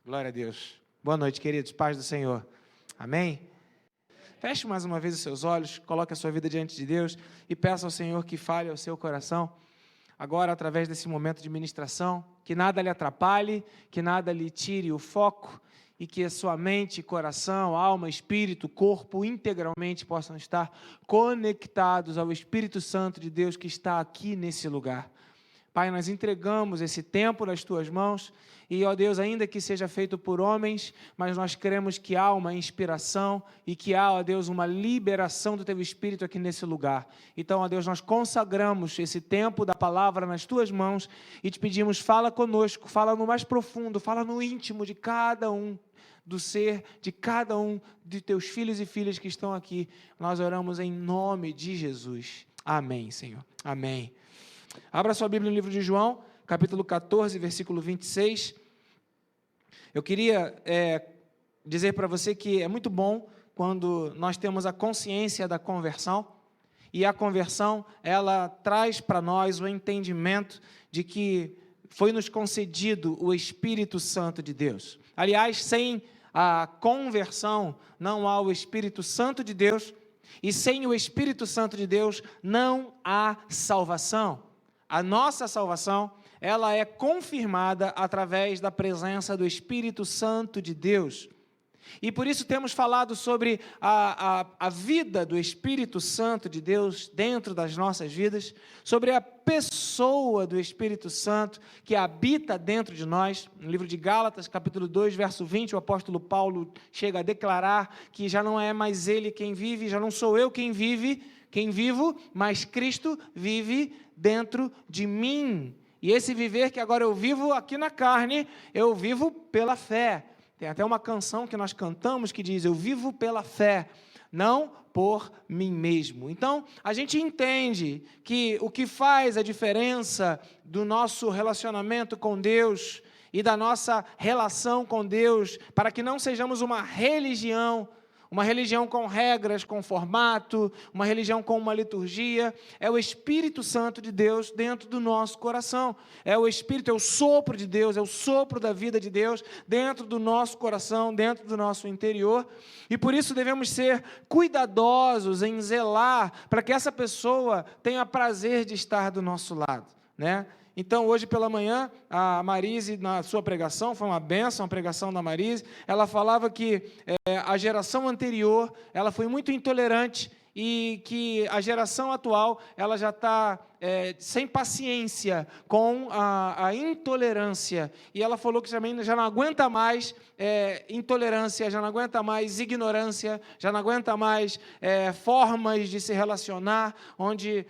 Glória a Deus. Boa noite, queridos. Paz do Senhor. Amém? Feche mais uma vez os seus olhos, coloque a sua vida diante de Deus e peça ao Senhor que fale ao seu coração. Agora, através desse momento de ministração, que nada lhe atrapalhe, que nada lhe tire o foco e que a sua mente, coração, alma, espírito, corpo integralmente possam estar conectados ao Espírito Santo de Deus que está aqui nesse lugar. Pai, nós entregamos esse tempo nas Tuas mãos e, ó Deus, ainda que seja feito por homens, mas nós cremos que há uma inspiração e que há, ó Deus, uma liberação do Teu Espírito aqui nesse lugar. Então, ó Deus, nós consagramos esse tempo da palavra nas Tuas mãos e te pedimos, fala conosco, fala no mais profundo, fala no íntimo de cada um, do ser de cada um de Teus filhos e filhas que estão aqui. Nós oramos em nome de Jesus. Amém, Senhor. Amém. Abra sua Bíblia no livro de João, capítulo 14, versículo 26. Eu queria dizer para você que é muito bom quando nós temos a consciência da conversão, e a conversão, ela traz para nós o entendimento de que foi nos concedido o Espírito Santo de Deus. Aliás, sem a conversão não há o Espírito Santo de Deus, e sem o Espírito Santo de Deus não há salvação. A nossa salvação, ela é confirmada através da presença do Espírito Santo de Deus. E por isso temos falado sobre a vida do Espírito Santo de Deus dentro das nossas vidas, sobre a pessoa do Espírito Santo que habita dentro de nós. No livro de Gálatas, capítulo 2, verso 20, o apóstolo Paulo chega a declarar que já não é mais ele quem vive, já não sou eu quem vivo, mas Cristo vive dentro de mim. E esse viver que agora eu vivo aqui na carne, eu vivo pela fé. Tem até uma canção que nós cantamos que diz, eu vivo pela fé, não por mim mesmo. Então, a gente entende que o que faz a diferença do nosso relacionamento com Deus e da nossa relação com Deus, para que não sejamos uma religião com regras, com formato, uma religião com uma liturgia, é o Espírito Santo de Deus dentro do nosso coração. É o Espírito, é o sopro de Deus, é o sopro da vida de Deus dentro do nosso coração, dentro do nosso interior. E por isso devemos ser cuidadosos em zelar para que essa pessoa tenha prazer de estar do nosso lado, né? Então, hoje pela manhã, a Marise, na sua pregação, foi uma bênção a pregação da Marise, ela falava que a geração anterior, ela foi muito intolerante e que a geração atual, ela já está sem paciência com a intolerância. E ela falou que também já não aguenta mais intolerância, já não aguenta mais ignorância, já não aguenta mais formas de se relacionar, onde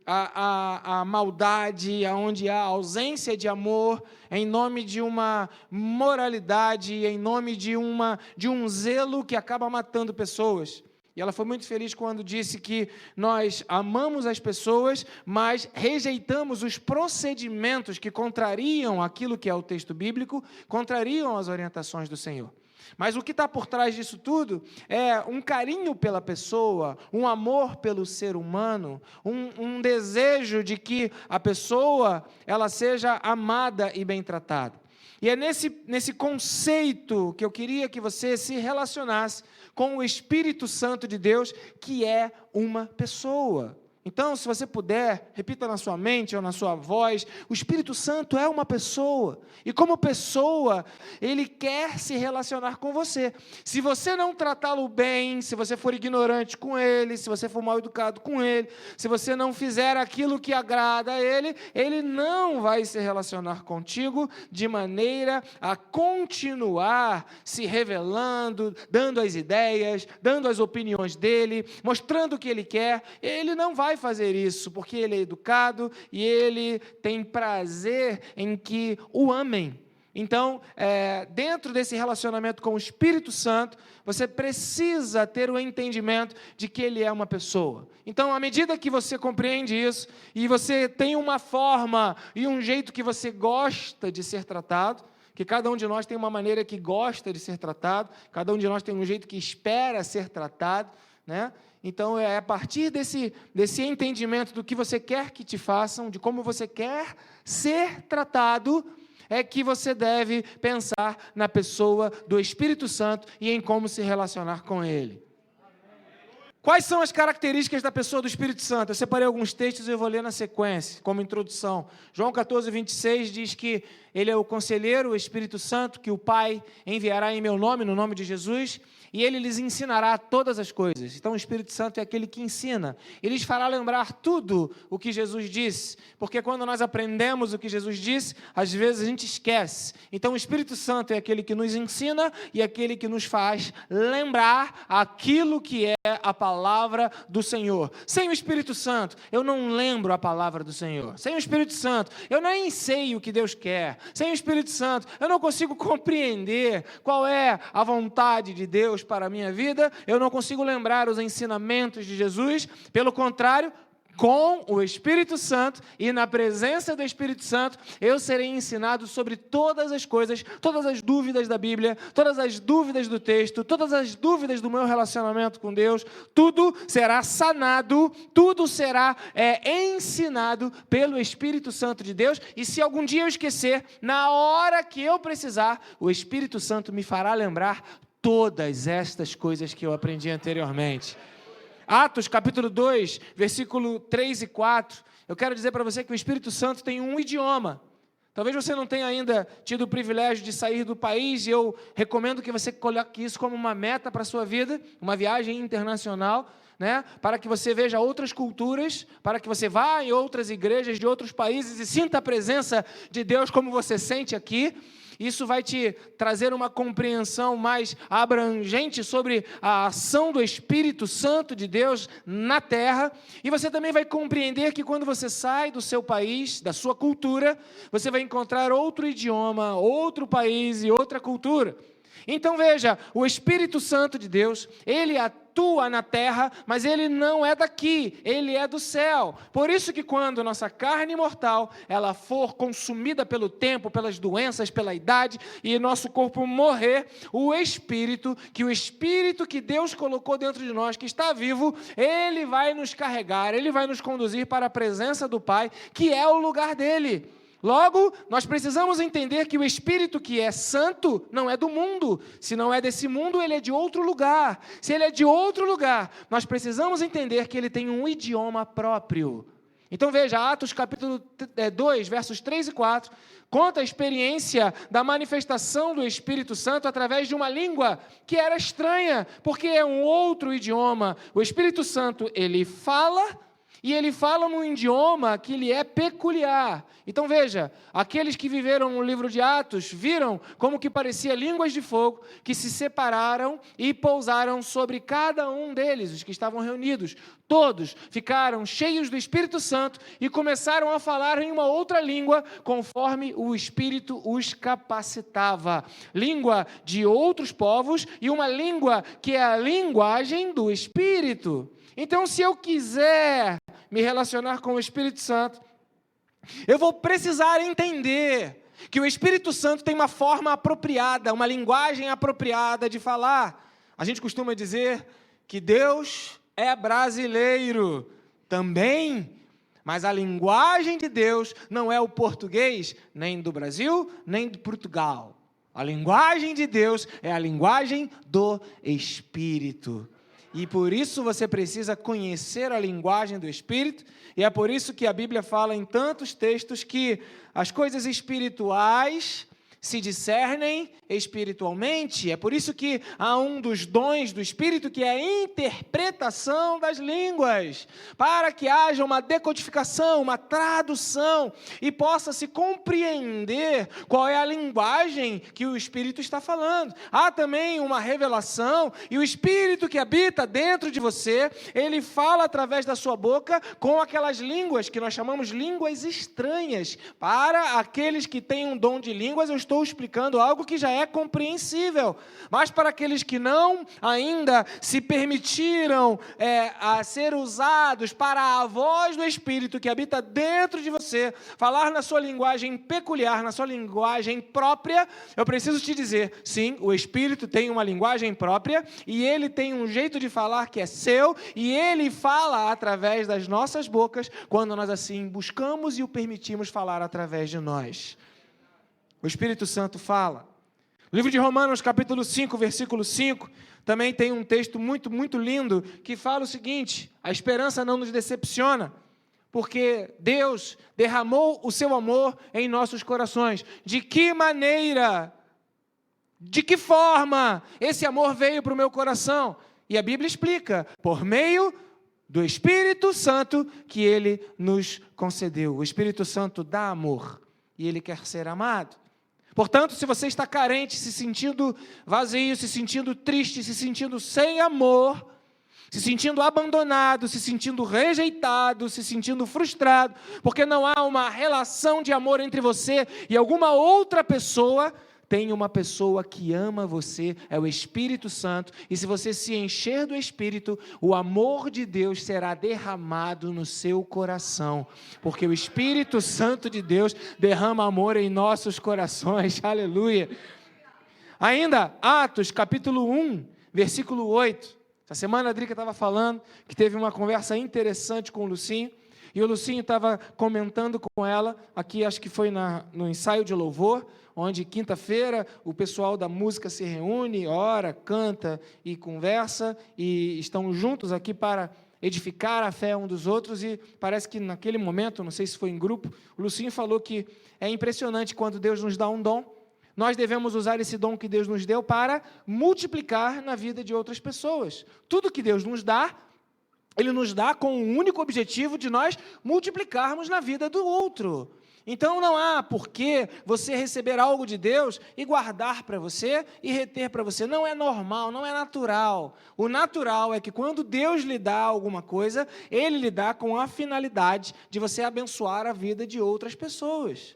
a maldade, onde há ausência de amor, em nome de uma moralidade, em nome de um zelo que acaba matando pessoas. E ela foi muito feliz quando disse que nós amamos as pessoas, mas rejeitamos os procedimentos que contrariam aquilo que é o texto bíblico, contrariam as orientações do Senhor. Mas o que está por trás disso tudo é um carinho pela pessoa, um amor pelo ser humano, um desejo de que a pessoa ela seja amada e bem tratada. E é nesse conceito que eu queria que você se relacionasse com o Espírito Santo de Deus, que é uma pessoa. Então, se você puder, repita na sua mente ou na sua voz, o Espírito Santo é uma pessoa, e como pessoa, ele quer se relacionar com você. Se você não tratá-lo bem, se você for ignorante com ele, se você for mal educado com ele, se você não fizer aquilo que agrada a ele, ele não vai se relacionar contigo de maneira a continuar se revelando, dando as ideias, dando as opiniões dele, mostrando o que ele quer. Ele não vai fazer isso, porque ele é educado e ele tem prazer em que o amem. Então, dentro desse relacionamento com o Espírito Santo, você precisa ter o entendimento de que ele é uma pessoa. Então, à medida que você compreende isso, e você tem uma forma e um jeito que você gosta de ser tratado, que cada um de nós tem uma maneira que gosta de ser tratado, cada um de nós tem um jeito que espera ser tratado, né? Então, é a partir desse entendimento do que você quer que te façam, de como você quer ser tratado, é que você deve pensar na pessoa do Espírito Santo e em como se relacionar com ele. Quais são as características da pessoa do Espírito Santo? Eu separei alguns textos e eu vou ler na sequência, como introdução. João 14, 26 diz que ele é o conselheiro, o Espírito Santo, que o Pai enviará em meu nome, no nome de Jesus, e ele lhes ensinará todas as coisas. Então, o Espírito Santo é aquele que ensina. Ele lhes fará lembrar tudo o que Jesus disse, porque quando nós aprendemos o que Jesus disse, às vezes a gente esquece. Então, o Espírito Santo é aquele que nos ensina e aquele que nos faz lembrar aquilo que é a palavra do Senhor. Sem o Espírito Santo, eu não lembro a palavra do Senhor. Sem o Espírito Santo, eu nem sei o que Deus quer. Sem o Espírito Santo, eu não consigo compreender qual é a vontade de Deus para a minha vida, eu não consigo lembrar os ensinamentos de Jesus. Pelo contrário, com o Espírito Santo e na presença do Espírito Santo, eu serei ensinado sobre todas as coisas, todas as dúvidas da Bíblia, todas as dúvidas do texto, todas as dúvidas do meu relacionamento com Deus, tudo será sanado, tudo será ensinado pelo Espírito Santo de Deus, e se algum dia eu esquecer, na hora que eu precisar, o Espírito Santo me fará lembrar todas estas coisas que eu aprendi anteriormente. Atos, capítulo 2, versículo 3 e 4, eu quero dizer para você que o Espírito Santo tem um idioma. Talvez você não tenha ainda tido o privilégio de sair do país, e eu recomendo que você coloque isso como uma meta para a sua vida, uma viagem internacional, né? Para que você veja outras culturas, para que você vá em outras igrejas de outros países e sinta a presença de Deus como você sente aqui. Isso vai te trazer uma compreensão mais abrangente sobre a ação do Espírito Santo de Deus na terra. E você também vai compreender que quando você sai do seu país, da sua cultura, você vai encontrar outro idioma, outro país e outra cultura. Então veja, o Espírito Santo de Deus, ele atua na terra, mas ele não é daqui, ele é do céu. Por isso que quando nossa carne mortal, ela for consumida pelo tempo, pelas doenças, pela idade, e nosso corpo morrer, o Espírito que Deus colocou dentro de nós, que está vivo, ele vai nos carregar, ele vai nos conduzir para a presença do Pai, que é o lugar dele. Logo, nós precisamos entender que o Espírito que é santo não é do mundo. Se não é desse mundo, ele é de outro lugar. Se ele é de outro lugar, nós precisamos entender que ele tem um idioma próprio. Então veja, Atos capítulo 2, versos 3 e 4, conta a experiência da manifestação do Espírito Santo através de uma língua que era estranha, porque é um outro idioma. O Espírito Santo, ele fala, e ele fala num idioma que lhe é peculiar. Então veja, aqueles que viveram no livro de Atos viram como que parecia línguas de fogo que se separaram e pousaram sobre cada um deles, os que estavam reunidos. Todos ficaram cheios do Espírito Santo e começaram a falar em uma outra língua, conforme o Espírito os capacitava. Língua de outros povos e uma língua que é a linguagem do Espírito. Então, se eu quiser me relacionar com o Espírito Santo, eu vou precisar entender que o Espírito Santo tem uma forma apropriada, uma linguagem apropriada de falar. A gente costuma dizer que Deus é brasileiro também, mas a linguagem de Deus não é o português, nem do Brasil, nem de Portugal. A linguagem de Deus é a linguagem do Espírito. E por isso você precisa conhecer a linguagem do Espírito, e é por isso que a Bíblia fala em tantos textos que as coisas espirituais se discernem espiritualmente. É por isso que há um dos dons do Espírito que é a interpretação das línguas, para que haja uma decodificação, uma tradução, e possa se compreender qual é a linguagem que o Espírito está falando. Há também uma revelação, e o Espírito que habita dentro de você, ele fala através da sua boca com aquelas línguas que nós chamamos línguas estranhas. Para aqueles que têm um dom de línguas, eu estou explicando algo que já é compreensível, mas para aqueles que não ainda se permitiram a ser usados para a voz do Espírito que habita dentro de você, falar na sua linguagem peculiar, na sua linguagem própria, eu preciso te dizer, sim, o Espírito tem uma linguagem própria, e ele tem um jeito de falar que é seu, e ele fala através das nossas bocas, quando nós assim buscamos e o permitimos falar através de nós. o Espírito Santo fala. No livro de Romanos, capítulo 5, versículo 5, também tem um texto muito, muito lindo, que fala o seguinte: a esperança não nos decepciona, porque Deus derramou o seu amor em nossos corações. De que maneira, de que forma esse amor veio para o meu coração? E a Bíblia explica: por meio do Espírito Santo que Ele nos concedeu. O Espírito Santo dá amor e Ele quer ser amado. Portanto, se você está carente, se sentindo vazio, se sentindo triste, se sentindo sem amor, se sentindo abandonado, se sentindo rejeitado, se sentindo frustrado, porque não há uma relação de amor entre você e alguma outra pessoa, tem uma pessoa que ama você, é o Espírito Santo, e se você se encher do Espírito, o amor de Deus será derramado no seu coração, porque o Espírito Santo de Deus derrama amor em nossos corações, aleluia. Ainda, Atos, capítulo 1, versículo 8, essa semana a Drica estava falando que teve uma conversa interessante com o Lucinho, e o Lucinho estava comentando com ela, aqui acho que foi no ensaio de louvor, onde quinta-feira o pessoal da música se reúne, ora, canta e conversa, e estão juntos aqui para edificar a fé um dos outros, e parece que naquele momento, não sei se foi em grupo, o Lucinho falou que é impressionante quando Deus nos dá um dom, nós devemos usar esse dom que Deus nos deu para multiplicar na vida de outras pessoas. Tudo que Deus nos dá, Ele nos dá com o único objetivo de nós multiplicarmos na vida do outro. Então não há por que você receber algo de Deus e guardar para você e reter para você. Não é normal, não é natural. O natural é que quando Deus lhe dá alguma coisa, Ele lhe dá com a finalidade de você abençoar a vida de outras pessoas.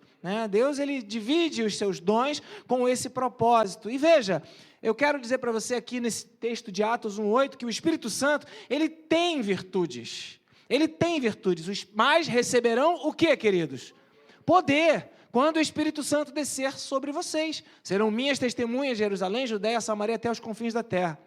Deus, Ele divide os seus dons com esse propósito. E veja, eu quero dizer para você aqui nesse texto de Atos 1:8 que o Espírito Santo, ele tem virtudes. Ele tem virtudes. Os mais receberão o quê, queridos? Poder, quando o Espírito Santo descer sobre vocês. Serão minhas testemunhas, Jerusalém, Judeia, Samaria, até os confins da terra.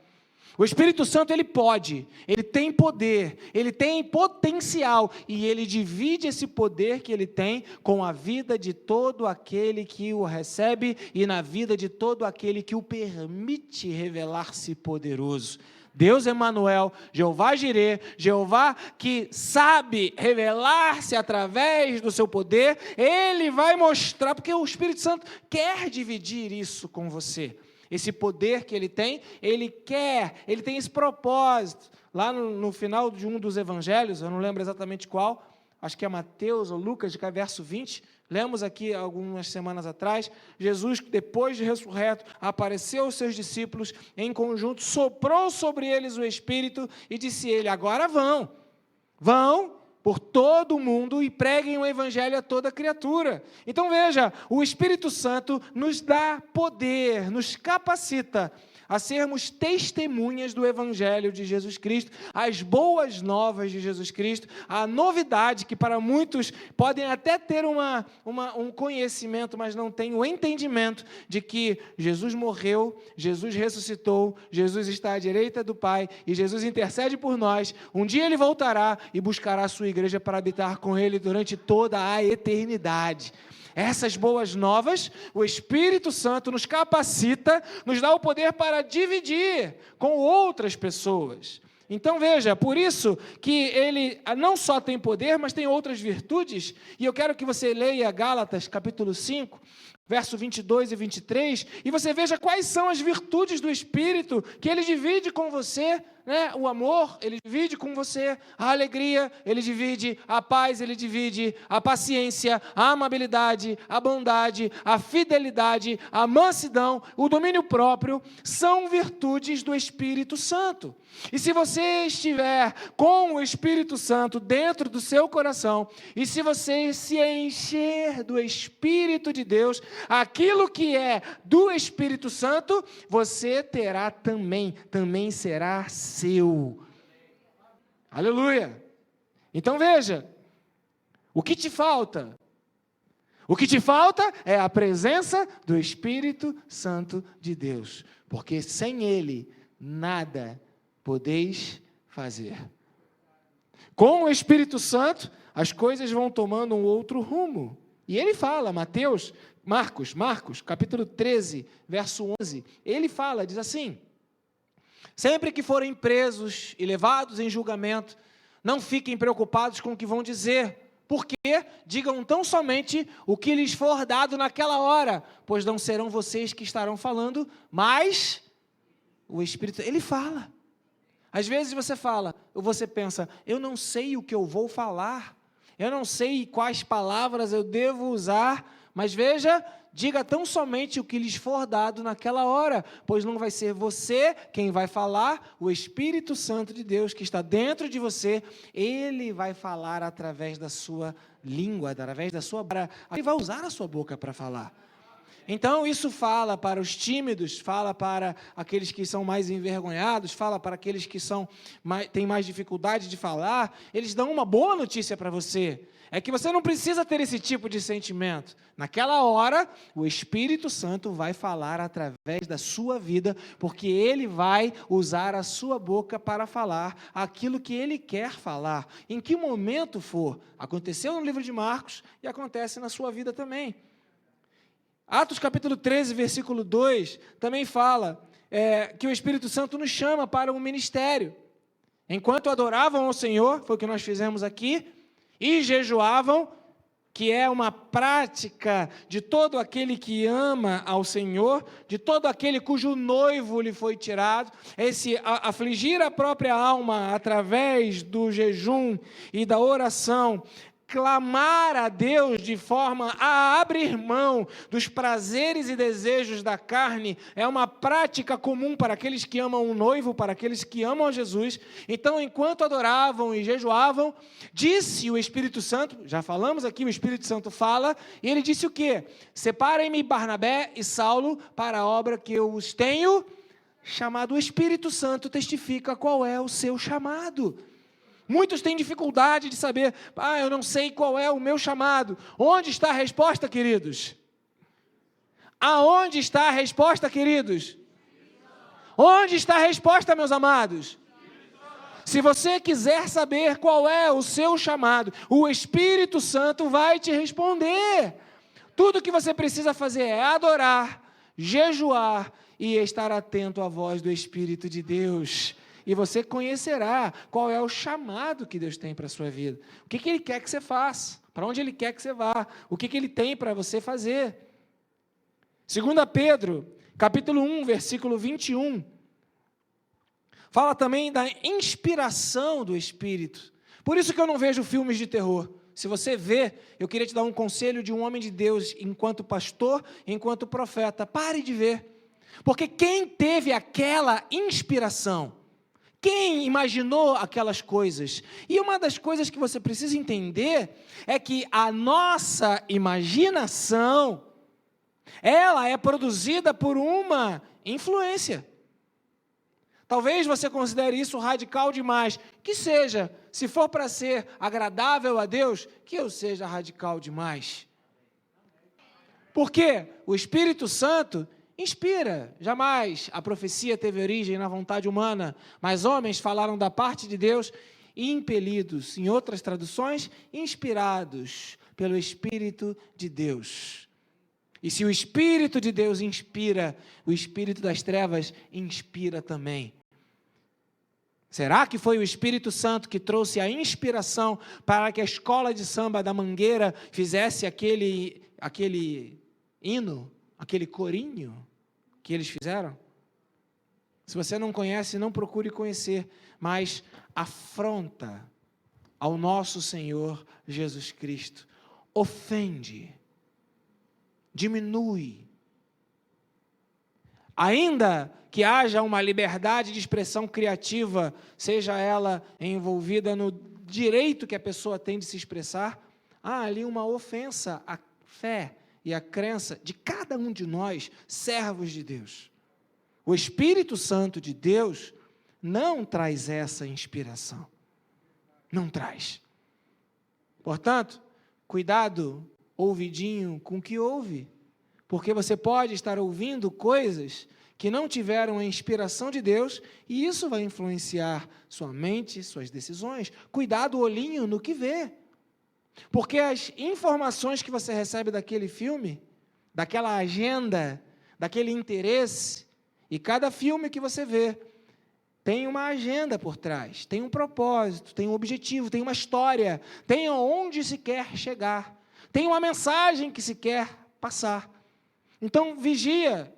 O Espírito Santo, ele pode, ele tem poder, ele tem potencial, e ele divide esse poder que ele tem com a vida de todo aquele que o recebe e na vida de todo aquele que o permite revelar-se poderoso. Deus Emanuel, Jeová Jirê, Jeová que sabe revelar-se através do seu poder, Ele vai mostrar, porque o Espírito Santo quer dividir isso com você. Esse poder que Ele tem esse propósito. Lá no final de um dos evangelhos, eu não lembro exatamente qual, acho que é Mateus ou Lucas, verso 20, lemos aqui algumas semanas atrás, Jesus, depois de ressurreto, apareceu aos seus discípulos, em conjunto, soprou sobre eles o Espírito e disse ele: agora vão por todo o mundo e preguem o Evangelho a toda criatura. Então veja, o Espírito Santo nos dá poder, nos capacita a sermos testemunhas do Evangelho de Jesus Cristo, as boas novas de Jesus Cristo, a novidade que para muitos podem até ter um conhecimento, mas não têm o entendimento de que Jesus morreu, Jesus ressuscitou, Jesus está à direita do Pai e Jesus intercede por nós. Um dia Ele voltará e buscará a sua igreja para habitar com Ele durante toda a eternidade. Essas boas novas, o Espírito Santo nos capacita, nos dá o poder para dividir com outras pessoas. Então veja, por isso que ele não só tem poder, mas tem outras virtudes, e eu quero que você leia Gálatas capítulo 5, verso 22 e 23, e você veja quais são as virtudes do Espírito que ele divide com você, o amor, ele divide com você, a alegria, ele divide, a paz, ele divide, a paciência, a amabilidade, a bondade, a fidelidade, a mansidão, o domínio próprio, são virtudes do Espírito Santo. E se você estiver com o Espírito Santo dentro do seu coração, e se você se encher do Espírito de Deus, aquilo que é do Espírito Santo, você terá também será seu. Aleluia! Então veja, o que te falta? O que te falta é a presença do Espírito Santo de Deus, porque sem Ele nada podeis fazer. Com o Espírito Santo, as coisas vão tomando um outro rumo. E ele fala, Mateus Marcos, capítulo 13, verso 11, ele fala, diz assim: sempre que forem presos e levados em julgamento, não fiquem preocupados com o que vão dizer, porque digam tão somente o que lhes for dado naquela hora, pois não serão vocês que estarão falando, mas o Espírito, ele fala. Às vezes você fala, ou você pensa, eu não sei o que eu vou falar, eu não sei quais palavras eu devo usar, mas veja, diga tão somente o que lhes for dado naquela hora, pois não vai ser você quem vai falar, o Espírito Santo de Deus que está dentro de você, ele vai falar através da sua língua, através da sua boca, ele vai usar a sua boca para falar. Então, isso fala para os tímidos, fala para aqueles que são mais envergonhados, fala para aqueles que têm mais dificuldade de falar, eles dão uma boa notícia para você, é que você não precisa ter esse tipo de sentimento. Naquela hora, o Espírito Santo vai falar através da sua vida, porque ele vai usar a sua boca para falar aquilo que ele quer falar, em que momento for. Aconteceu no livro de Marcos e acontece na sua vida também. Atos capítulo 13, versículo 2, também fala que o Espírito Santo nos chama para um ministério. Enquanto adoravam ao Senhor, foi o que nós fizemos aqui, e jejuavam, que é uma prática de todo aquele que ama ao Senhor, de todo aquele cujo noivo lhe foi tirado, esse afligir a própria alma através do jejum e da oração, clamar a Deus de forma a abrir mão dos prazeres e desejos da carne, é uma prática comum para aqueles que amam o noivo, para aqueles que amam a Jesus. Então, enquanto adoravam e jejuavam, disse o Espírito Santo, já falamos aqui, o Espírito Santo fala, e ele disse o quê? Separem-me Barnabé e Saulo para a obra que eu os tenho chamado. O Espírito Santo testifica qual é o seu chamado. Muitos têm dificuldade de saber, eu não sei qual é o meu chamado. Onde está a resposta, queridos? Aonde está a resposta, queridos? Onde está a resposta, meus amados? Se você quiser saber qual é o seu chamado, o Espírito Santo vai te responder. Tudo que você precisa fazer é adorar, jejuar e estar atento à voz do Espírito de Deus. E você conhecerá qual é o chamado que Deus tem para a sua vida. O que Ele quer que você faça, para onde Ele quer que você vá, o que Ele tem para você fazer. 2 Pedro, capítulo 1, versículo 21, fala também da inspiração do Espírito. Por isso que eu não vejo filmes de terror. Se você vê, eu queria te dar um conselho de um homem de Deus, enquanto pastor, enquanto profeta. Pare de ver. Porque quem teve aquela inspiração, quem imaginou aquelas coisas? E uma das coisas que você precisa entender é que a nossa imaginação, ela é produzida por uma influência. Talvez você considere isso radical demais. Que seja, se for para ser agradável a Deus, que eu seja radical demais. Porque o Espírito Santo inspira. Jamais a profecia teve origem na vontade humana, mas homens falaram da parte de Deus, impelidos, em outras traduções, inspirados pelo Espírito de Deus. E se o Espírito de Deus inspira, o Espírito das trevas inspira também. Será que foi o Espírito Santo que trouxe a inspiração para que a escola de samba da Mangueira fizesse aquele hino, aquele corinho que eles fizeram? Se você não conhece, não procure conhecer, mas afronta ao nosso Senhor Jesus Cristo, ofende, diminui. Ainda que haja uma liberdade de expressão criativa, seja ela envolvida no direito que a pessoa tem de se expressar, há ali uma ofensa à fé e à crença de cada um de nós, servos de Deus. O Espírito Santo de Deus não traz essa inspiração. Não traz. Portanto, cuidado, ouvidinho com o que ouve, porque você pode estar ouvindo coisas que não tiveram a inspiração de Deus, e isso vai influenciar sua mente, suas decisões. Cuidado, olhinho no que vê. Porque as informações que você recebe daquele filme, daquela agenda, daquele interesse. E cada filme que você vê tem uma agenda por trás, tem um propósito, tem um objetivo, tem uma história, tem aonde se quer chegar, tem uma mensagem que se quer passar. Então, vigia,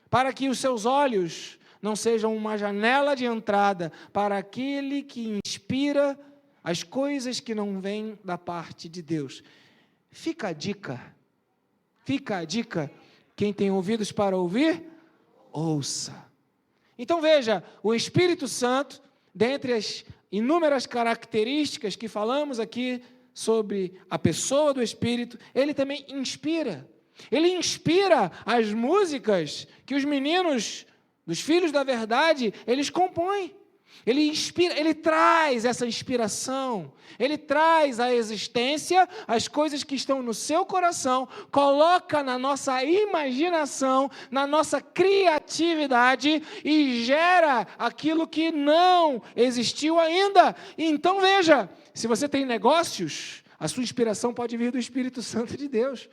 para que os seus olhos não sejam uma janela de entrada para aquele que inspira as coisas que não vêm da parte de Deus. Fica a dica, quem tem ouvidos para ouvir, ouça. Então veja, o Espírito Santo, dentre as inúmeras características que falamos aqui sobre a pessoa do Espírito, ele também inspira. Ele inspira as músicas que os meninos dos Filhos da Verdade, eles compõem. Ele inspira, ele traz essa inspiração, ele traz à existência as coisas que estão no seu coração, coloca na nossa imaginação, na nossa criatividade e gera aquilo que não existiu ainda. Então veja, se você tem negócios, a sua inspiração pode vir do Espírito Santo de Deus.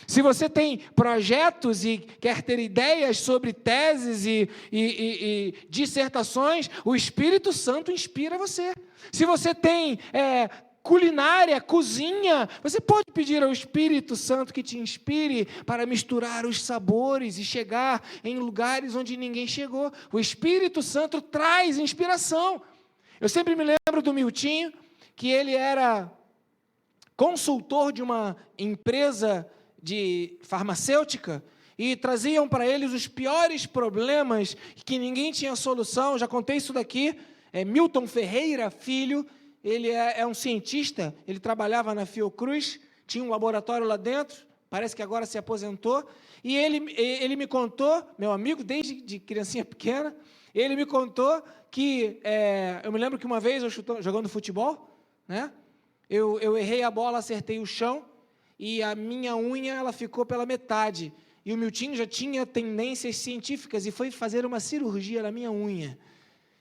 Se você tem projetos e quer ter ideias sobre teses e dissertações, o Espírito Santo inspira você. Se você tem culinária, cozinha, você pode pedir ao Espírito Santo que te inspire para misturar os sabores e chegar em lugares onde ninguém chegou. O Espírito Santo traz inspiração. Eu sempre me lembro do Miltinho, que ele era consultor de uma empresa de farmacêutica, e traziam para eles os piores problemas que ninguém tinha solução. Já contei isso daqui. Milton Ferreira Filho, ele é um cientista, ele trabalhava na Fiocruz, tinha um laboratório lá dentro, parece que agora se aposentou, e ele me contou, meu amigo desde de criancinha pequena, ele me contou que, eu me lembro que uma vez, jogando futebol, né, eu errei a bola, acertei o chão, e a minha unha ela ficou pela metade. E o Miltinho já tinha tendências científicas e foi fazer uma cirurgia na minha unha.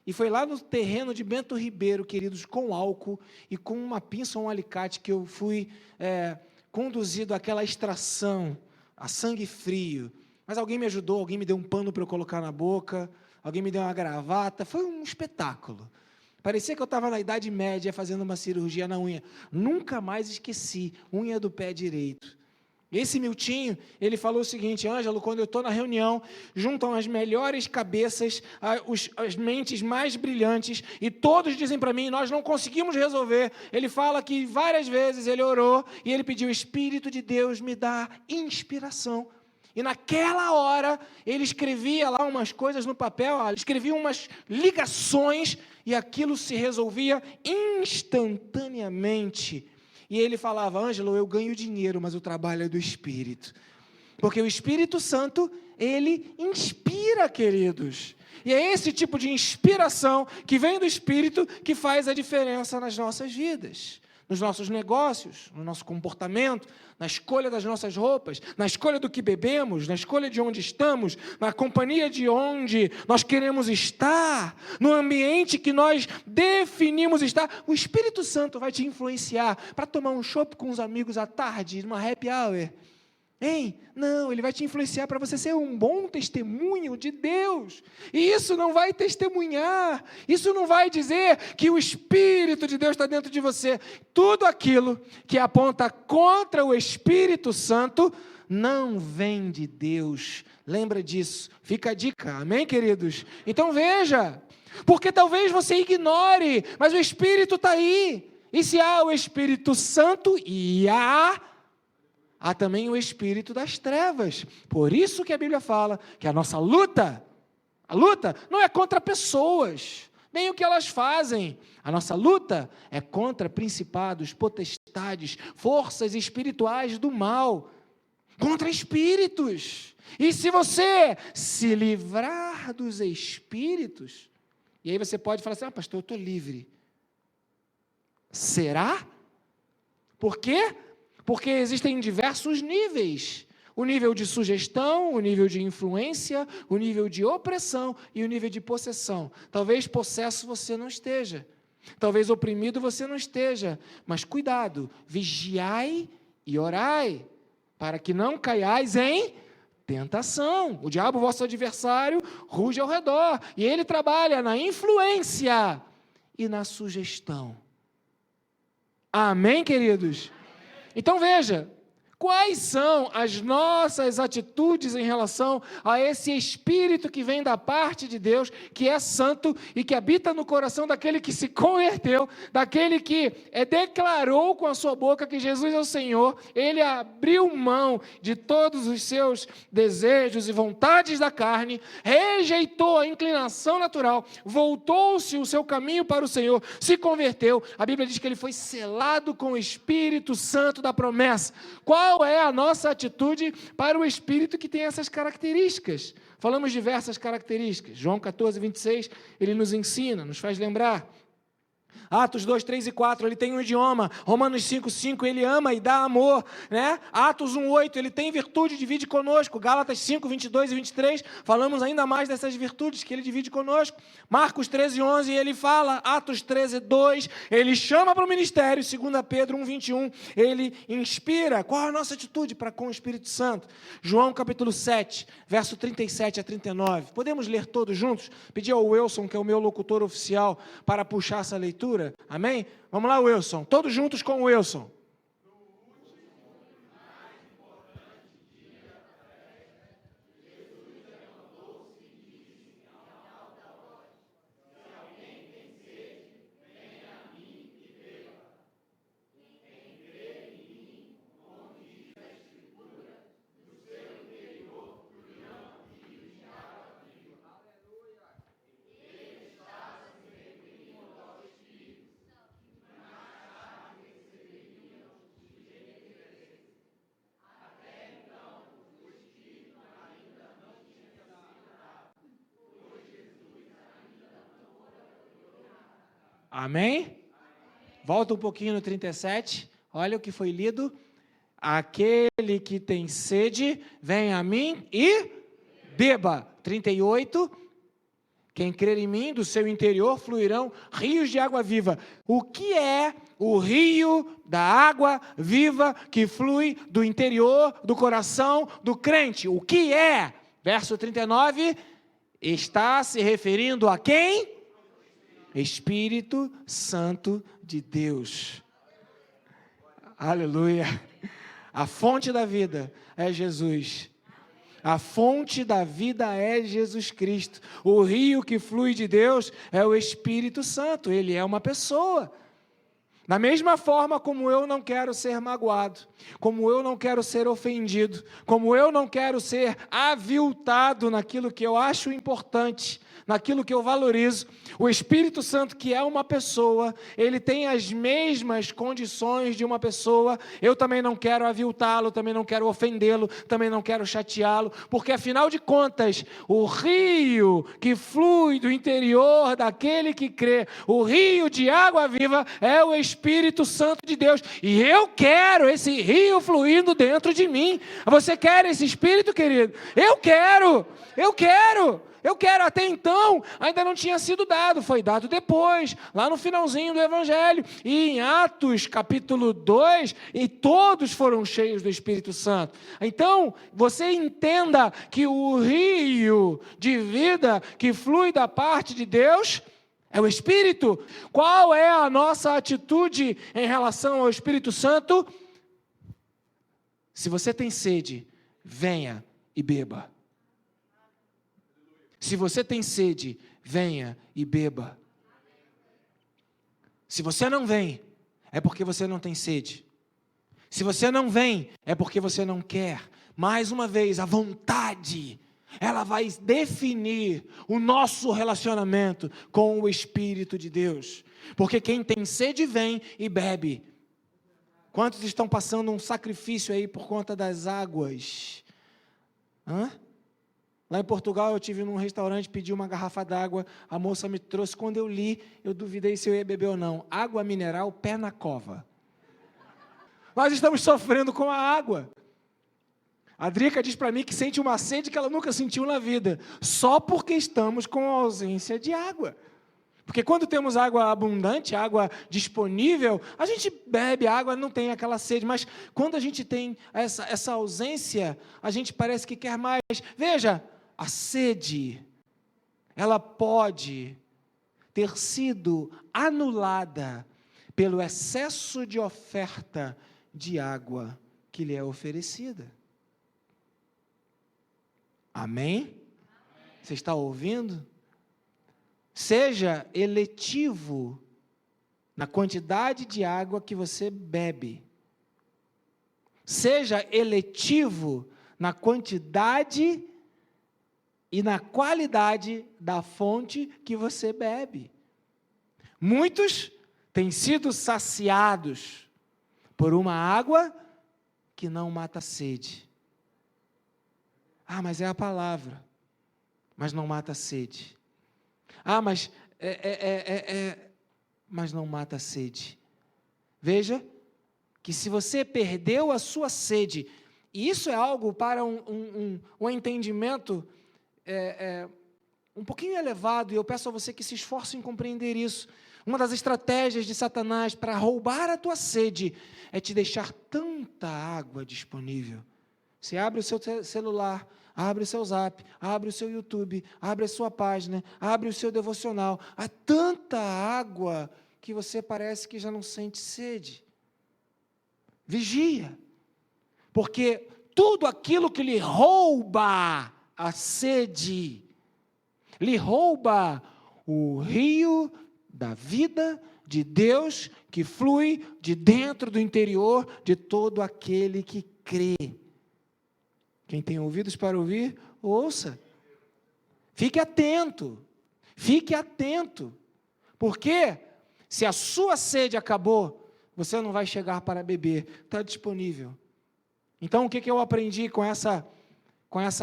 E foi lá no terreno de Bento Ribeiro, queridos, com álcool e com uma pinça ou um alicate que eu fui conduzido àquela extração, a sangue frio. Mas alguém me ajudou, alguém me deu um pano para eu colocar na boca, alguém me deu uma gravata, foi um espetáculo. Parecia que eu estava na Idade Média fazendo uma cirurgia na unha. Nunca mais esqueci, unha do pé direito. Esse Miltinho, ele falou o seguinte: Ângelo, quando eu estou na reunião, juntam as melhores cabeças, as mentes mais brilhantes, e todos dizem para mim, nós não conseguimos resolver. Ele fala que várias vezes ele orou, e ele pediu, Espírito de Deus me dá inspiração. E naquela hora, ele escrevia lá umas coisas no papel, escrevia umas ligações, e aquilo se resolvia instantaneamente. E ele falava, Ângelo, eu ganho dinheiro, mas o trabalho é do Espírito. Porque o Espírito Santo, ele inspira, queridos. E é esse tipo de inspiração que vem do Espírito que faz a diferença nas nossas vidas, nos nossos negócios, no nosso comportamento, na escolha das nossas roupas, na escolha do que bebemos, na escolha de onde estamos, na companhia de onde nós queremos estar, no ambiente que nós definimos estar. O Espírito Santo vai te influenciar para tomar um chopp com os amigos à tarde, numa happy hour. Hein? Não, ele vai te influenciar para você ser um bom testemunho de Deus. E isso não vai testemunhar, isso não vai dizer que o Espírito de Deus está dentro de você. Tudo aquilo que aponta contra o Espírito Santo não vem de Deus. Lembra disso, fica a dica, amém, queridos? Então veja, porque talvez você ignore, mas o Espírito está aí. E se há o Espírito Santo, e há também o espírito das trevas. Por isso que a Bíblia fala que a nossa luta, não é contra pessoas, nem o que elas fazem. A nossa luta é contra principados, potestades, forças espirituais do mal, contra espíritos. E se você se livrar dos espíritos, e aí você pode falar assim, pastor, eu estou livre. Será? Por quê? Porque existem diversos níveis. O nível de sugestão, o nível de influência, o nível de opressão e o nível de possessão. Talvez possesso você não esteja. Talvez oprimido você não esteja. Mas cuidado, vigiai e orai, para que não caiais em tentação. O diabo, vosso adversário, ruge ao redor, e ele trabalha na influência e na sugestão. Amém, queridos? Então veja, quais são as nossas atitudes em relação a esse Espírito que vem da parte de Deus, que é santo e que habita no coração daquele que se converteu, daquele que declarou com a sua boca que Jesus é o Senhor, ele abriu mão de todos os seus desejos e vontades da carne, rejeitou a inclinação natural, voltou-se o seu caminho para o Senhor, se converteu. A Bíblia diz que ele foi selado com o Espírito Santo da promessa. Qual é a nossa atitude para o Espírito que tem essas características? Falamos diversas características. João 14, 26, ele nos ensina, nos faz lembrar. Atos 2, 3 e 4, ele tem um idioma. Romanos 5, 5, ele ama e dá amor, né? Atos 1, 8, ele tem virtude, divide conosco. Gálatas 5, 22 e 23, falamos ainda mais dessas virtudes que ele divide conosco. Marcos 13, 11, ele fala. Atos 13, 2, ele chama para o ministério. 2 Pedro 1, 21, ele inspira. Qual é a nossa atitude para com o Espírito Santo? João capítulo 7, verso 37 a 39. Podemos ler todos juntos? Pedir ao Wilson, que é o meu locutor oficial, para puxar essa leitura. Amém? Vamos lá, Wilson. Todos juntos com o Wilson. Amém? Volta um pouquinho no 37, olha o que foi lido. Aquele que tem sede, vem a mim e beba. 38, quem crer em mim, do seu interior fluirão rios de água viva. O que é o rio da água viva que flui do interior, do coração do crente? O que é? Verso 39, está se referindo a quem? Espírito Santo de Deus. Aleluia. A fonte da vida é Jesus. A fonte da vida é Jesus Cristo. O rio que flui de Deus é o Espírito Santo. Ele é uma pessoa. Da mesma forma como eu não quero ser magoado, como eu não quero ser ofendido, como eu não quero ser aviltado naquilo que eu acho importante, naquilo que eu valorizo, o Espírito Santo, que é uma pessoa, ele tem as mesmas condições de uma pessoa. Eu também não quero aviltá-lo, também não quero ofendê-lo, também não quero chateá-lo, porque afinal de contas, o rio que flui do interior daquele que crê, o rio de água viva é o Espírito Santo de Deus, e eu quero esse rio fluindo dentro de mim. Você quer esse Espírito, querido? Eu quero. Até então, ainda não tinha sido dado, foi dado depois, lá no finalzinho do Evangelho, e em Atos capítulo 2, e todos foram cheios do Espírito Santo. Então, você entenda que o rio de vida que flui da parte de Deus é o Espírito. Qual é a nossa atitude em relação ao Espírito Santo? Se você tem sede, venha e beba. Se você tem sede, venha e beba. Se você não vem, é porque você não tem sede. Se você não vem, é porque você não quer. Mais uma vez, a vontade, ela vai definir o nosso relacionamento com o Espírito de Deus. Porque quem tem sede, vem e bebe. Quantos estão passando um sacrifício aí por conta das águas? Lá em Portugal, eu estive num restaurante, pedi uma garrafa d'água, a moça me trouxe. Quando eu li, eu duvidei se eu ia beber ou não. Água mineral, pé na cova. Nós estamos sofrendo com a água. A Drica diz para mim que sente uma sede que ela nunca sentiu na vida, só porque estamos com a ausência de água. Porque quando temos água abundante, água disponível, a gente bebe água, não tem aquela sede. Mas quando a gente tem essa ausência, a gente parece que quer mais. Veja, a sede, ela pode ter sido anulada pelo excesso de oferta de água que lhe é oferecida. Amém? Você está ouvindo? Seja eletivo na quantidade de água que você bebe. Seja eletivo na quantidade e na qualidade da fonte que você bebe. Muitos têm sido saciados por uma água que não mata a sede. Ah, mas é a palavra, mas não mata a sede. Ah, mas mas não mata a sede. Veja que se você perdeu a sua sede, e isso é algo para um entendimento um pouquinho elevado, e eu peço a você que se esforce em compreender isso. Uma das estratégias de Satanás para roubar a tua sede é te deixar tanta água disponível. Você abre o seu celular, abre o seu Zap, abre o seu YouTube, abre a sua página, abre o seu devocional. Há tanta água que você parece que já não sente sede. Vigia, porque tudo aquilo que lhe rouba a sede, lhe rouba o rio da vida de Deus que flui de dentro do interior de todo aquele que crê. Quem tem ouvidos para ouvir, ouça. Fique atento, porque se a sua sede acabou, você não vai chegar para beber, está disponível. Então, o que eu aprendi com essa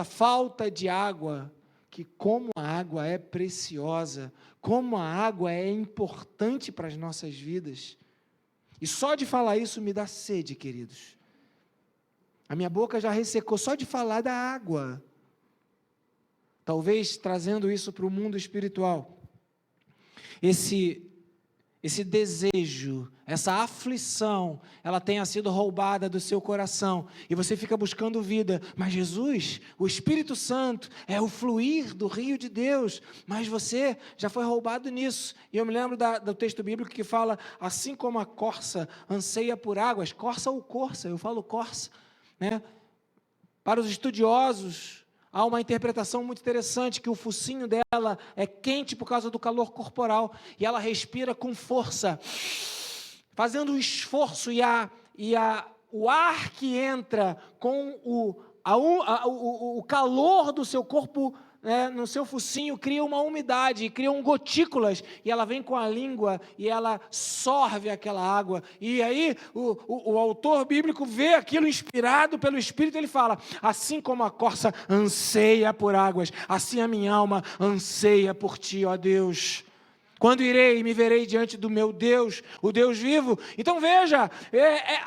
falta de água? Que como a água é preciosa, como a água é importante para as nossas vidas. E só de falar isso me dá sede, queridos. A minha boca já ressecou só de falar da água. Talvez trazendo isso para o mundo espiritual. Esse desejo, essa aflição, ela tenha sido roubada do seu coração, e você fica buscando vida, mas Jesus, o Espírito Santo, é o fluir do rio de Deus, mas você já foi roubado nisso. E eu me lembro do texto bíblico que fala, assim como a corça anseia por águas, corça ou corça, eu falo corça, né? Para os estudiosos, há uma interpretação muito interessante, que o focinho dela é quente por causa do calor corporal, e ela respira com força, fazendo um esforço, o ar que entra com o calor do seu corpo, no seu focinho, cria uma umidade, criam gotículas, e ela vem com a língua, e ela sorve aquela água, e aí o autor bíblico vê aquilo inspirado pelo Espírito, ele fala, assim como a corça anseia por águas, assim a minha alma anseia por ti, ó Deus. Quando irei e me verei diante do meu Deus, o Deus vivo. Então veja,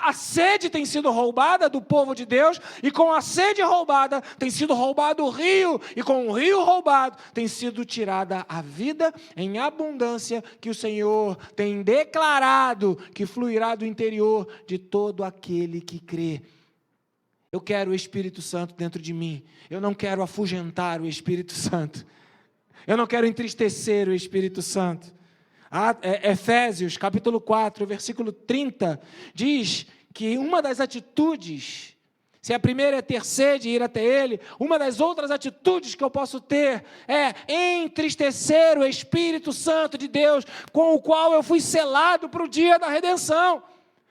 a sede tem sido roubada do povo de Deus, e com a sede roubada tem sido roubado o rio, e com o rio roubado tem sido tirada a vida em abundância que o Senhor tem declarado que fluirá do interior de todo aquele que crê. Eu quero o Espírito Santo dentro de mim, eu não quero afugentar o Espírito Santo. Eu não quero entristecer o Espírito Santo. Efésios, capítulo 4, versículo 30, diz que uma das atitudes, se a primeira é ter sede e ir até Ele, uma das outras atitudes que eu posso ter é entristecer o Espírito Santo de Deus, com o qual eu fui selado para o dia da redenção.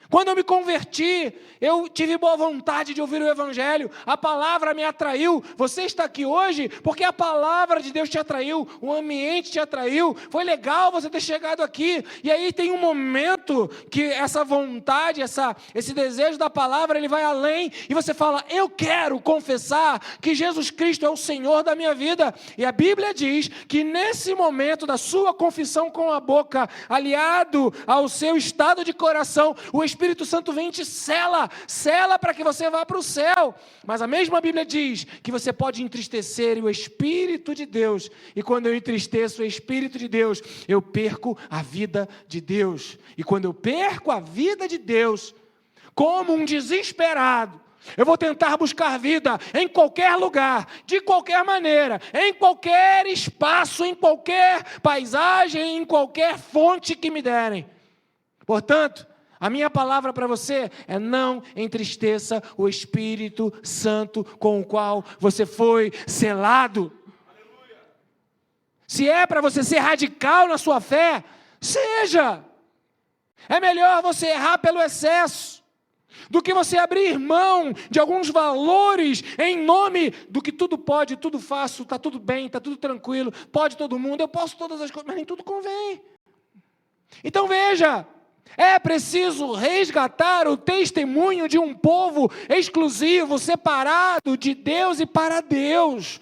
Quando eu me converti, eu tive boa vontade de ouvir o Evangelho, a palavra me atraiu. Você está aqui hoje porque a palavra de Deus te atraiu, o ambiente te atraiu, foi legal você ter chegado aqui. E aí tem um momento que essa vontade, esse desejo da palavra, ele vai além, e você fala, eu quero confessar que Jesus Cristo é o Senhor da minha vida. E a Bíblia diz que nesse momento da sua confissão com a boca, aliado ao seu estado de coração, o Espírito Espírito Santo vem e te sela para que você vá para o céu. Mas a mesma Bíblia diz que você pode entristecer o Espírito de Deus, e quando eu entristeço o Espírito de Deus, eu perco a vida de Deus. E quando eu perco a vida de Deus, como um desesperado, eu vou tentar buscar vida em qualquer lugar, de qualquer maneira, em qualquer espaço, em qualquer paisagem, em qualquer fonte que me derem. Portanto, a minha palavra para você é: não entristeça o Espírito Santo com o qual você foi selado. Se é para você ser radical na sua fé, seja. É melhor você errar pelo excesso do que você abrir mão de alguns valores em nome do que tudo pode, tudo faço, está tudo bem, está tudo tranquilo, pode todo mundo, eu posso todas as coisas, mas nem tudo convém. Então veja, é preciso resgatar o testemunho de um povo exclusivo, separado de Deus e para Deus.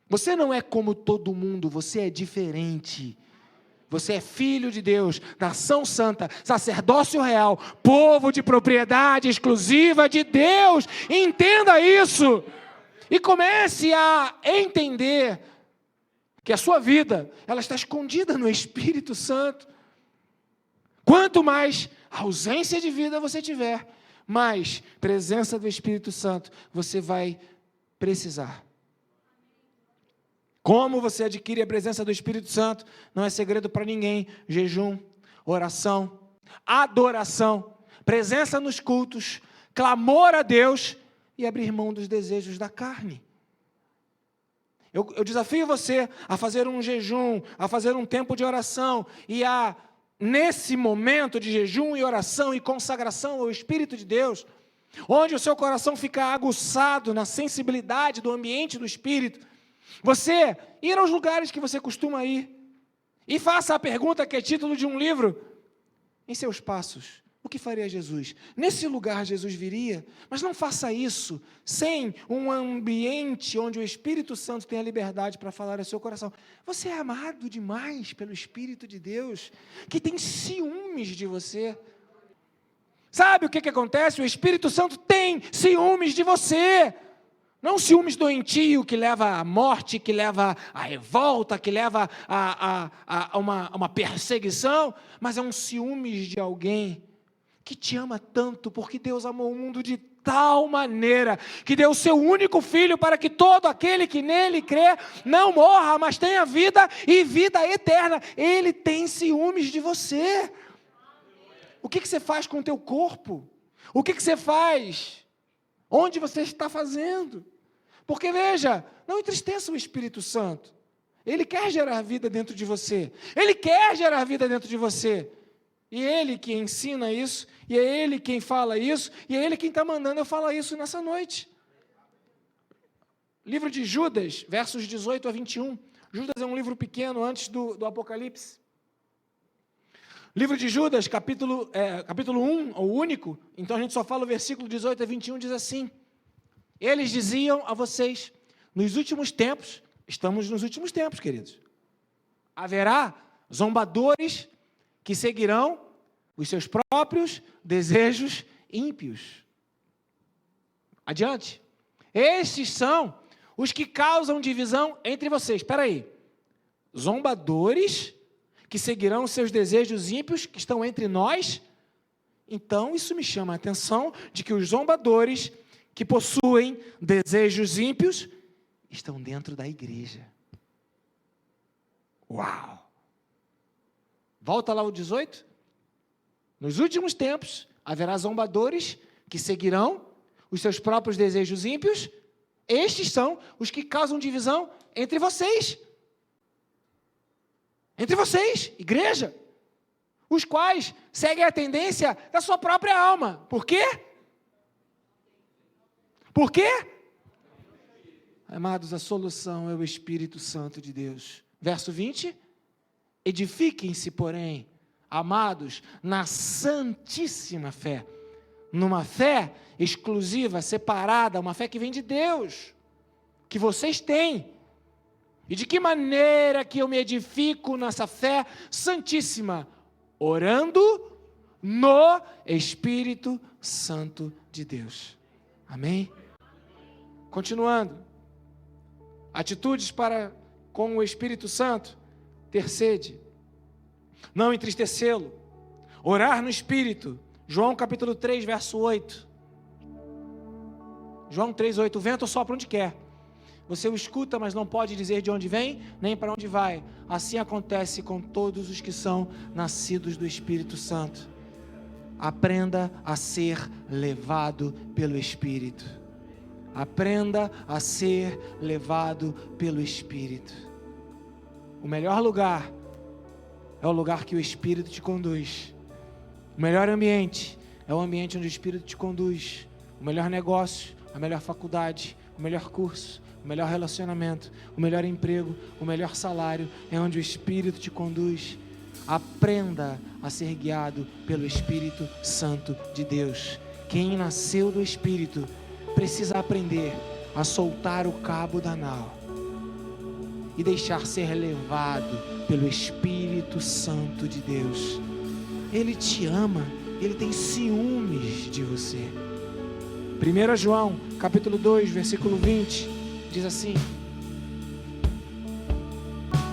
Você não é como todo mundo, você é diferente. Você é filho de Deus, nação santa, sacerdócio real, povo de propriedade exclusiva de Deus. Entenda isso e comece a entender que a sua vida, ela está escondida no Espírito Santo. Quanto mais ausência de vida você tiver, mais presença do Espírito Santo você vai precisar. Como você adquire a presença do Espírito Santo? Não é segredo para ninguém. Jejum, oração, adoração, presença nos cultos, clamor a Deus e abrir mão dos desejos da carne. Eu desafio você a fazer um jejum, a fazer um tempo de oração e nesse momento de jejum e oração e consagração ao Espírito de Deus, onde o seu coração fica aguçado na sensibilidade do ambiente do Espírito, você ir aos lugares que você costuma ir e faça a pergunta que é título de um livro: em seus passos, o que faria Jesus? Nesse lugar Jesus viria, mas não faça isso sem um ambiente onde o Espírito Santo tem a liberdade para falar ao seu coração. Você é amado demais pelo Espírito de Deus, que tem ciúmes de você. Sabe o que acontece? O Espírito Santo tem ciúmes de você. Não ciúmes doentio que leva à morte, que leva à revolta, que leva a uma perseguição, mas é um ciúmes de alguém que te ama tanto, porque Deus amou o mundo de tal maneira que deu o seu único filho para que todo aquele que nele crê não morra, mas tenha vida e vida eterna. Ele tem ciúmes de você. O que você faz com o teu corpo? O que você faz? Onde você está fazendo? Porque veja, não entristeça o Espírito Santo. Ele quer gerar vida dentro de você. Ele quer gerar vida dentro de você. E Ele que ensina isso, e é Ele quem fala isso, e é Ele quem está mandando eu falar isso nessa noite. Livro de Judas, versos 18 a 21. Judas é um livro pequeno antes do Apocalipse. Livro de Judas, capítulo 1, o único, então a gente só fala o versículo 18 a 21, diz assim: eles diziam a vocês, nos últimos tempos, estamos nos últimos tempos, queridos, haverá zombadores que seguirão os seus próprios desejos ímpios. Adiante. Estes são os que causam divisão entre vocês. Espera aí. Zombadores que seguirão os seus desejos ímpios que estão entre nós? Então, isso me chama a atenção de que os zombadores que possuem desejos ímpios estão dentro da igreja. Uau! Volta lá o 18. Nos últimos tempos, haverá zombadores que seguirão os seus próprios desejos ímpios. Estes são os que causam divisão entre vocês. Entre vocês, igreja. Os quais seguem a tendência da sua própria alma. Por quê? Por quê? Amados, a solução é o Espírito Santo de Deus. Verso 20. Edifiquem-se, porém, amados, na santíssima fé, numa fé exclusiva, separada, uma fé que vem de Deus, que vocês têm. E de que maneira que eu me edifico nessa fé santíssima? Orando, no Espírito Santo de Deus. Amém? Continuando. Atitudes para com o Espírito Santo. Ter sede. Não entristecê-lo. Orar no Espírito. João capítulo 3, verso 8. João 3, 8. O vento sopra onde quer. Você o escuta, mas não pode dizer de onde vem, nem para onde vai. Assim acontece com todos os que são nascidos do Espírito Santo. Aprenda a ser levado pelo Espírito. Aprenda a ser levado pelo Espírito. O melhor lugar é o lugar que o Espírito te conduz. O melhor ambiente é o ambiente onde o Espírito te conduz. O melhor negócio, a melhor faculdade, o melhor curso, o melhor relacionamento, o melhor emprego, o melhor salário é onde o Espírito te conduz. Aprenda a ser guiado pelo Espírito Santo de Deus. Quem nasceu do Espírito precisa aprender a soltar o cabo da nau e deixar ser levado pelo Espírito Santo de Deus. Ele te ama, Ele tem ciúmes de você. 1 João, capítulo 2, versículo 20, diz assim: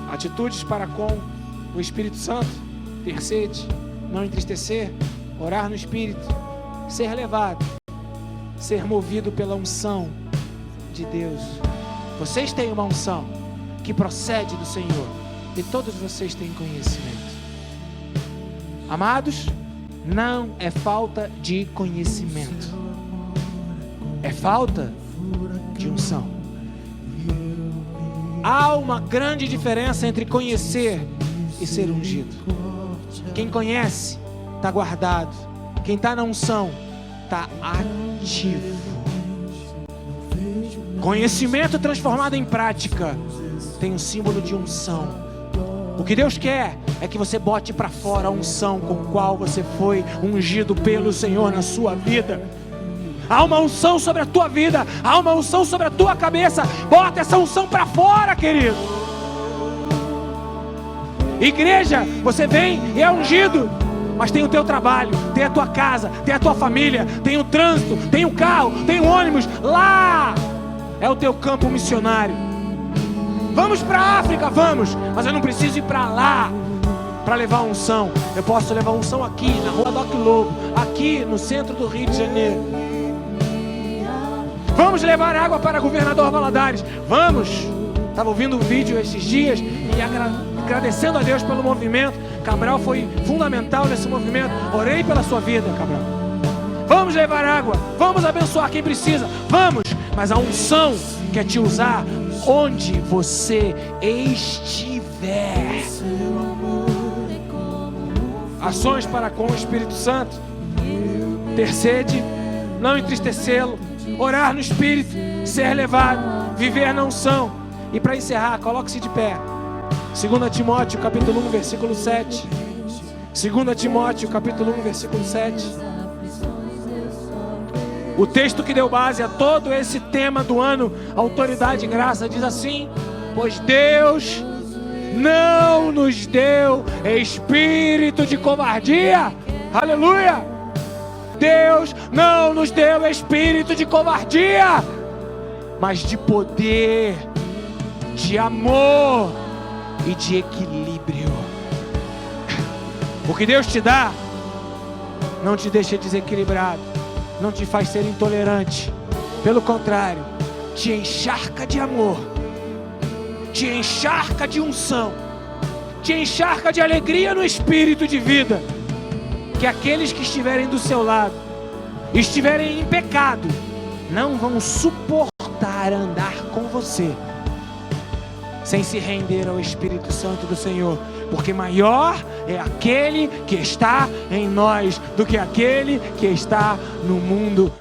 atitudes para com o Espírito Santo: ter sede, não entristecer, orar no Espírito, ser levado, ser movido pela unção de Deus. Vocês têm uma unção que procede do Senhor, e todos vocês têm conhecimento. Amados, não é falta de conhecimento, é falta de unção. Há uma grande diferença entre conhecer e ser ungido. Quem conhece está guardado, quem está na unção está ativo. Conhecimento transformado em prática tem um símbolo de unção. O que Deus quer é que você bote para fora a unção com a qual você foi ungido pelo Senhor na sua vida. Há uma unção sobre a tua vida, há uma unção sobre a tua cabeça. Bota essa unção para fora, querido. Igreja, você vem e é ungido, mas tem o teu trabalho, tem a tua casa, tem a tua família, tem o trânsito, tem o carro, tem o ônibus. Lá é o teu campo missionário. Vamos para a África, vamos, mas eu não preciso ir para lá para levar unção. Eu posso levar unção aqui na rua Doc Lobo, aqui no centro do Rio de Janeiro. Vamos levar água para Governador Valadares, vamos. Estava ouvindo um vídeo esses dias e agradecendo a Deus pelo movimento. Cabral foi fundamental nesse movimento. Orei pela sua vida, Cabral. Vamos levar água, vamos abençoar quem precisa, vamos. Mas a unção quer te usar onde você estiver. Ações para com o Espírito Santo: ter sede, não entristecê-lo, orar no Espírito, ser levado, viver na unção. E para encerrar, coloque-se de pé. 2 Timóteo capítulo 1, versículo 7. 2 Timóteo capítulo 1, versículo 7. O texto que deu base a todo esse tema do ano, Autoridade e Graça, diz assim: pois Deus não nos deu espírito de covardia. Aleluia! Deus não nos deu espírito de covardia, mas de poder, de amor e de equilíbrio. O que Deus te dá não te deixa desequilibrado, não te faz ser intolerante. Pelo contrário, te encharca de amor, te encharca de unção, te encharca de alegria no espírito de vida. Que aqueles que estiverem do seu lado, estiverem em pecado, não vão suportar andar com você sem se render ao Espírito Santo do Senhor, porque maior é aquele que está em nós do que aquele que está no mundo.